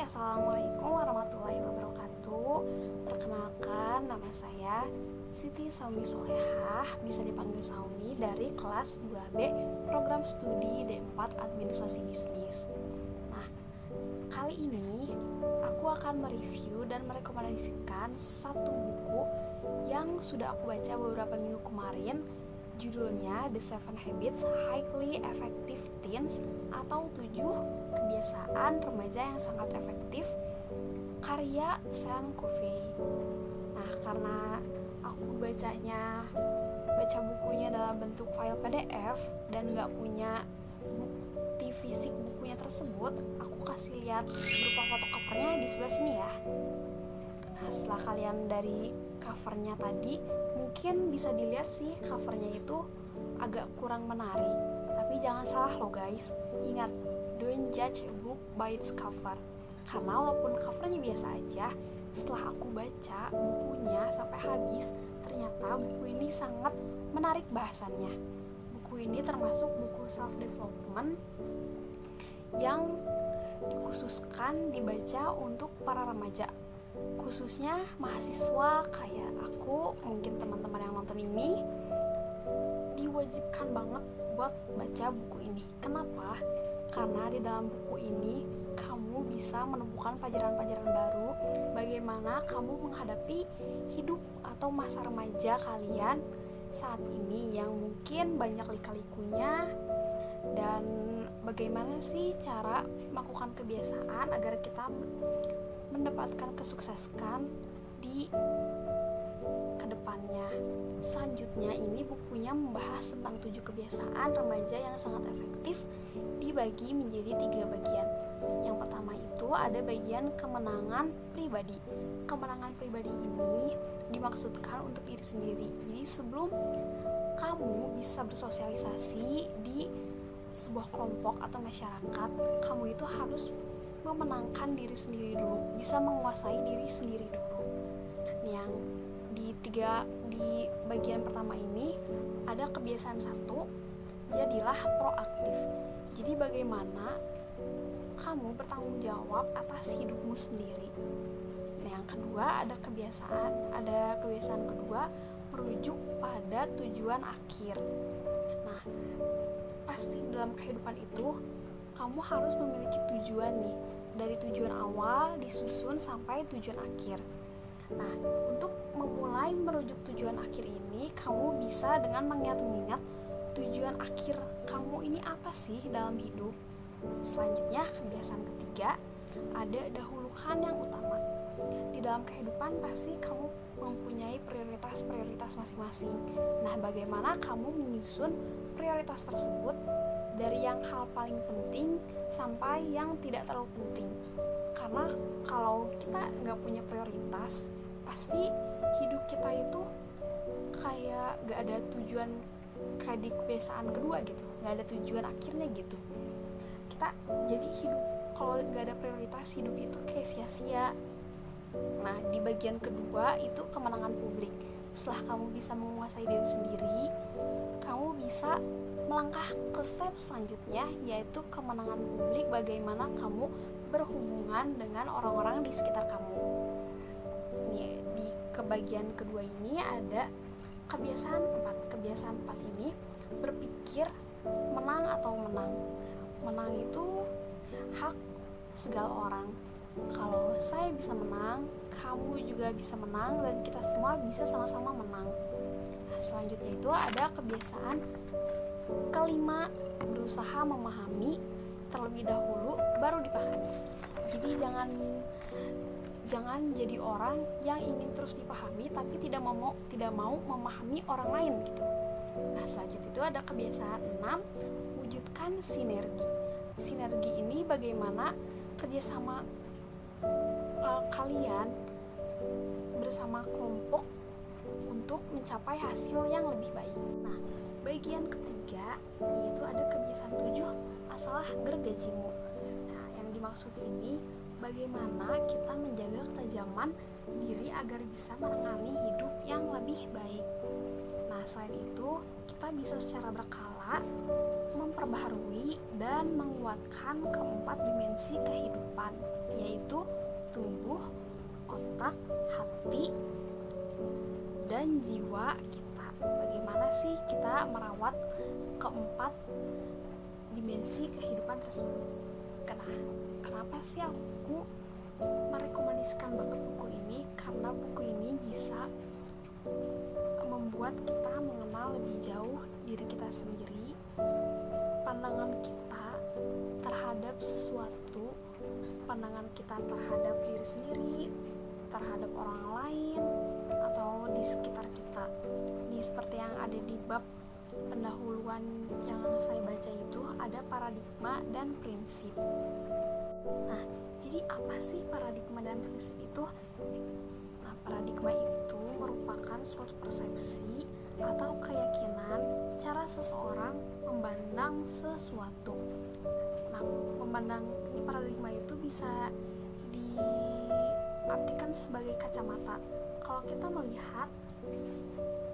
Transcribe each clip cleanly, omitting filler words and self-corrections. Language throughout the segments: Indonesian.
Assalamualaikum warahmatullahi wabarakatuh. Perkenalkan, nama saya Siti Saumi Solehah, bisa dipanggil Saumi, dari kelas 2B Program Studi D4 Administrasi Bisnis. Nah, kali ini aku akan mereview dan merekomendasikan satu buku yang sudah aku baca beberapa minggu kemarin. Judulnya The 7 Habits Highly Effective Teens, atau 7 kebiasaan remaja yang sangat efektif, karya Sean Covey. Nah, karena aku baca bukunya dalam bentuk file PDF dan gak punya bukti fisik bukunya tersebut, aku kasih lihat berupa foto covernya di sebelah sini ya. Nah, setelah kalian dari covernya tadi, mungkin bisa dilihat sih covernya itu agak kurang menarik. Tapi jangan salah loh guys, ingat, don't judge a book by its cover. Karena walaupun covernya biasa aja, setelah aku baca bukunya sampai habis, ternyata buku ini sangat menarik bahasannya. Buku ini termasuk buku self-development yang dikhususkan dibaca untuk para remaja, khususnya mahasiswa kayak aku. Mungkin teman-teman yang nonton ini diwajibkan banget buat baca buku ini. Kenapa? Karena di dalam buku ini kamu bisa menemukan pelajaran-pelajaran baru bagaimana kamu menghadapi hidup atau masa remaja kalian saat ini yang mungkin banyak lika-likunya, dan bagaimana sih cara melakukan kebiasaan agar kita mendapatkan kesuksesan di kedepannya. Selanjutnya ini bukunya membahas tentang 7 kebiasaan remaja yang sangat efektif, dibagi menjadi 3 bagian. Yang pertama itu ada bagian kemenangan pribadi. Kemenangan pribadi ini dimaksudkan untuk diri sendiri. Jadi sebelum kamu bisa bersosialisasi di sebuah kelompok atau masyarakat, kamu itu harus memenangkan diri sendiri dulu, bisa menguasai diri sendiri dulu. Yang di bagian pertama ini ada kebiasaan 1, jadilah proaktif. Jadi bagaimana kamu bertanggung jawab atas hidupmu sendiri. Nah, yang kedua ada kebiasaan kedua, merujuk pada tujuan akhir. Nah, pasti dalam kehidupan itu kamu harus memiliki tujuan nih, dari tujuan awal disusun sampai tujuan akhir. Nah, untuk memulai merujuk tujuan akhir ini, kamu bisa dengan mengingat tujuan akhir kamu ini apa sih dalam hidup. Selanjutnya, kebiasaan ketiga, ada dahulukan yang utama. Di dalam kehidupan pasti kamu mempunyai prioritas masing-masing. Nah, bagaimana kamu menyusun prioritas tersebut dari yang hal paling penting sampai yang tidak terlalu penting. Karena kalau kita nggak punya prioritas, pasti hidup kita itu kayak nggak ada tujuan, kayak di kebiasaan kedua gitu, nggak ada tujuan akhirnya gitu. Kita jadi hidup, kalau nggak ada prioritas, hidup itu kayak sia-sia. Nah, di bagian kedua itu kemenangan publik. Setelah kamu bisa menguasai diri sendiri, kamu bisa melangkah ke step selanjutnya, yaitu kemenangan publik. Bagaimana kamu berhubungan dengan orang-orang di sekitar kamu. Nih, di kebagian kedua ini ada kebiasaan 4. Kebiasaan 4 ini berpikir menang atau menang. Menang itu hak segala orang. Kalau saya bisa menang, kamu juga bisa menang, dan kita semua bisa sama-sama menang. Nah, selanjutnya itu ada kebiasaan kelima, berusaha memahami terlebih dahulu baru dipahami. Jadi jangan jadi orang yang ingin terus dipahami tapi tidak mau memahami orang lain gitu. Nah, selanjutnya itu ada kebiasaan 6, wujudkan sinergi. Sinergi ini bagaimana kerjasama kalian bersama kelompok untuk mencapai hasil yang lebih baik. Nah, bagian ketiga yaitu ada kebiasaan 7, asalah gergajimu. Nah, yang dimaksud ini bagaimana kita menjaga ketajaman diri agar bisa menangani hidup yang lebih baik. Nah, selain itu kita bisa secara berkala memperbaharui dan menguatkan keempat dimensi kehidupan, yaitu tubuh, otak, hati, dan jiwa kita. Bagaimana sih kita merawat keempat dimensi kehidupan tersebut? Kenapa sih aku merekomendasikan banget buku ini? Karena buku ini bisa membuat kita mengenal lebih jauh diri kita sendiri, pandangan kita terhadap sesuatu, pandangan kita terhadap diri sendiri, terhadap orang lain, atau di sekitar kita. Ini seperti yang ada di bab pendahuluan yang saya baca itu, ada paradigma dan prinsip. Nah, jadi apa sih paradigma dan prinsip itu? Nah, paradigma itu merupakan suatu persepsi atau keyakinan cara seseorang memandang sesuatu. Nah, memandang ini paradigma itu bisa diartikan sebagai kacamata. Kalau kita melihat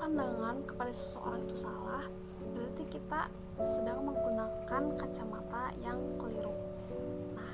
pandangan kepada seseorang itu salah, berarti kita sedang menggunakan kacamata yang keliru. Nah,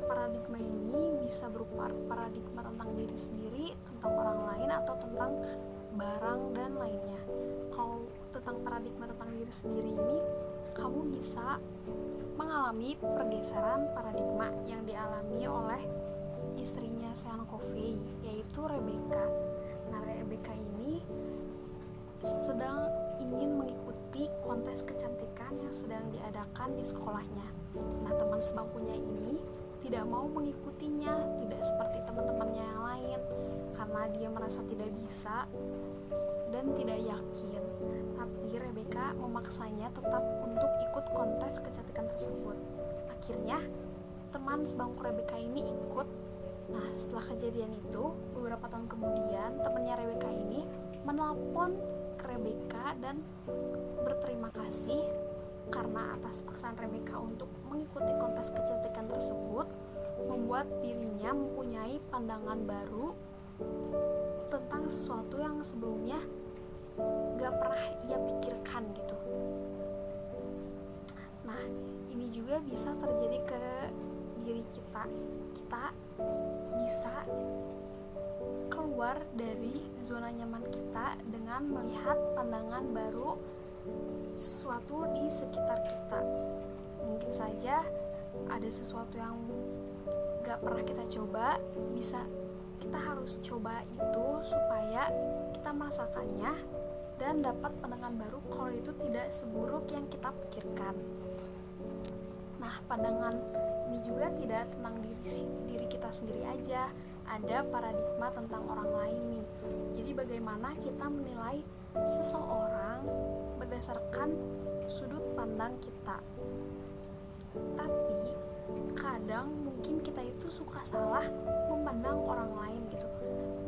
paradigma ini bisa berupa paradigma tentang diri sendiri, tentang orang lain, atau tentang barang dan lainnya. Kalau tentang paradigma tentang diri sendiri ini, kamu bisa mengalami pergeseran paradigma yang dialami oleh istrinya Sean Covey, yaitu Rebecca. Nah, Rebecca ini sedang ingin mengikuti kontes kecantikan yang sedang diadakan di sekolahnya. Nah, teman sebangkunya ini tidak mau mengikutinya, tidak seperti teman-temannya yang lain, karena dia merasa tidak bisa dan tidak yakin. Tapi Rebecca memaksanya tetap untuk ikut kontes kecantikan tersebut. Akhirnya teman sebangku Rebecca ini ikut. Nah, setelah kejadian itu, beberapa tahun kemudian temannya Rebecca ini menelpon ke Rebecca dan berterima kasih karena atas paksaan Rebecca untuk mengikuti kontes kecantikan tersebut membuat dirinya mempunyai pandangan baru tentang sesuatu yang sebelumnya gak pernah ia pikirkan gitu. Nah, ini juga bisa terjadi ke diri kita. Kita bisa keluar dari zona nyaman kita dengan melihat pandangan baru sesuatu di sekitar kita. Mungkin saja ada sesuatu yang gak pernah kita coba, kita harus coba itu supaya kita merasakannya dan dapat pandangan baru kalau itu tidak seburuk yang kita pikirkan. Nah, pandangan ini juga tidak tentang diri kita sendiri aja, ada paradigma tentang orang lain nih. Jadi bagaimana kita menilai seseorang berdasarkan sudut pandang kita. Tapi kadang mungkin kita itu suka salah memandang orang lain gitu.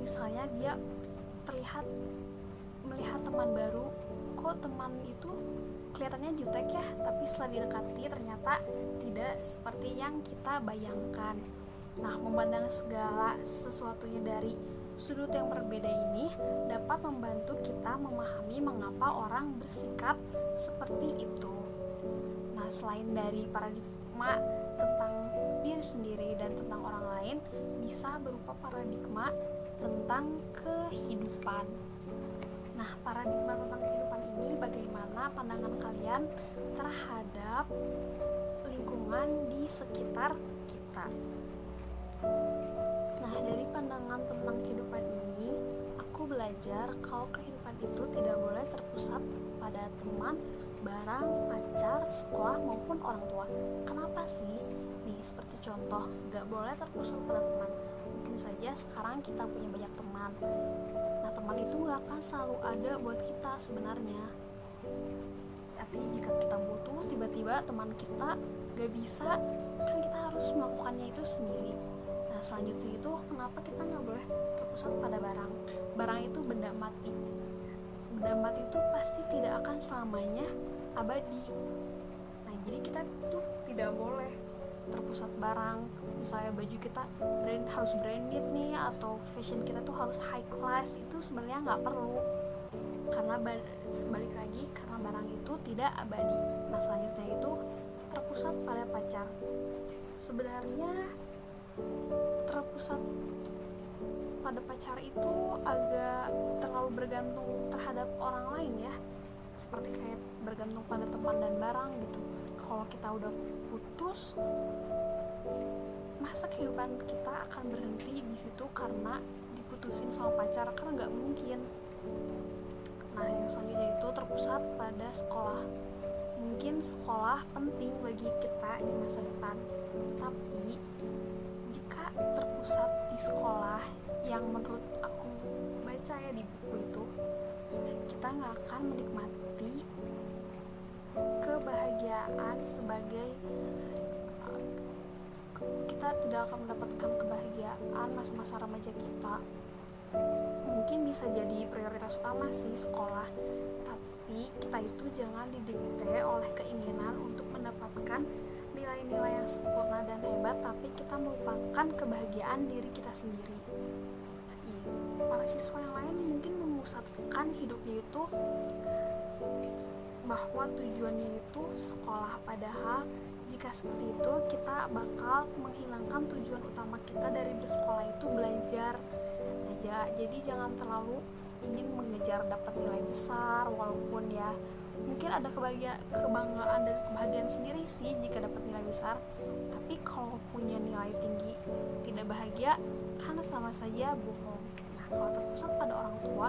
Misalnya dia melihat teman baru, kok teman itu kelihatannya jutek ya, tapi setelah didekati ternyata tidak seperti yang kita bayangkan. Nah, memandang segala sesuatunya dari sudut yang berbeda ini dapat membantu kita memahami mengapa orang bersikap seperti itu. Nah, selain dari paradigma tentang diri sendiri dan tentang orang lain, bisa berupa paradigma tentang kehidupan. Nah, paradigma tentang kehidupan ini bagaimana pandangan kalian terhadap lingkungan di sekitar kita. Nah, dari pandangan tentang kehidupan ini, aku belajar kalau kehidupan itu tidak boleh terpusat pada teman, barang, pacar, sekolah, maupun orang tua. Kenapa sih? Nih, seperti contoh, gak boleh terpusat pada teman. Mungkin saja sekarang kita punya banyak teman. Nah, teman itu gak akan selalu ada buat kita sebenarnya. Tapi jika kita butuh, tiba-tiba teman kita gak bisa, kan kita harus melakukannya itu sendiri. Nah, selanjutnya itu kenapa kita gak boleh terpusat pada barang. Barang itu benda mati. Benda mati itu pasti tidak akan selamanya abadi. Nah, jadi kita tuh tidak boleh terpusat barang. Misalnya baju kita harus branded nih, atau fashion kita tuh harus high class, itu sebenarnya nggak perlu, karena karena sebalik lagi karena barang itu tidak abadi. Nah, selanjutnya itu terpusat pada pacar. Sebenarnya terpusat pada pacar itu agak terlalu bergantung terhadap orang lain ya, seperti kayak bergantung pada teman dan barang gitu. Kalau kita udah putus, masa kehidupan kita akan berhenti di situ karena diputusin sama pacar? Kan nggak mungkin. Nah, yang selanjutnya itu terpusat pada sekolah. Mungkin sekolah penting bagi kita di masa depan, tapi jika terpusat di sekolah yang menurut aku baca ya di buku itu, kita nggak akan menikmati kebahagiaan sebagai kita tidak akan mendapatkan kebahagiaan masa-masa remaja kita. Mungkin bisa jadi prioritas utama sih sekolah, tapi kita itu jangan didikte oleh keinginan untuk mendapatkan nilai-nilai yang sempurna dan hebat, tapi kita melupakan kebahagiaan diri kita sendiri. Para siswa yang lain mungkin memusatkan hidupnya itu bahwa tujuannya itu sekolah, padahal jika seperti itu kita bakal menghilangkan tujuan utama kita dari bersekolah itu belajar aja. Jadi jangan terlalu ingin mengejar dapat nilai besar, walaupun ya mungkin ada kebanggaan dan kebahagiaan sendiri sih jika dapat nilai besar, tapi kalau punya nilai tinggi tidak bahagia kan sama saja bohong. Nah, kalau terpusat pada orang tua,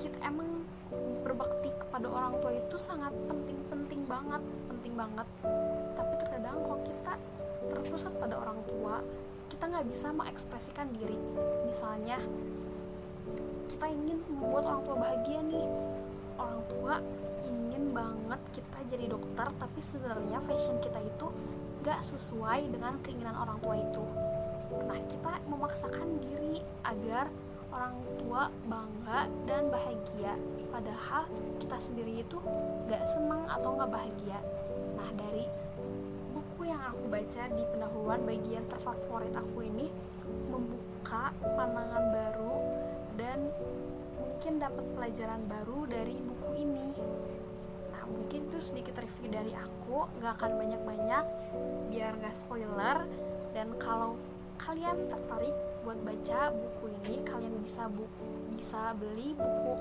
kita emang berbakti kepada orang tua itu sangat penting banget, tapi terkadang kalau kita terpusat pada orang tua, kita nggak bisa mengekspresikan diri. Misalnya kita ingin membuat orang tua bahagia nih, orang tua ingin banget kita jadi dokter, tapi sebenarnya fashion kita itu nggak sesuai dengan keinginan orang tua itu. Nah, kita memaksakan diri agar orang tua bangga dan bahagia, padahal kita sendiri itu gak senang atau gak bahagia. Nah, dari buku yang aku baca di pendahuluan, bagian terfavorit aku ini membuka pandangan baru dan mungkin dapat pelajaran baru dari buku ini. Nah, mungkin itu sedikit review dari aku, gak akan banyak-banyak biar gak spoiler. Dan kalau kalian tertarik buat baca buku ini, kalian bisa beli buku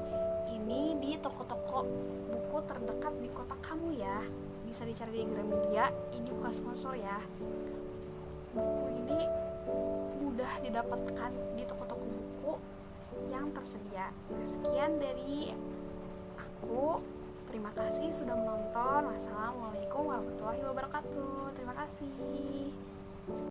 ini di toko-toko buku terdekat di kota kamu ya. Bisa dicari di Gramedia. Ini bukan sponsor ya. Buku ini mudah didapatkan di toko-toko buku yang tersedia. Sekian dari aku. Terima kasih sudah menonton. Wassalamualaikum warahmatullahi wabarakatuh. Terima kasih.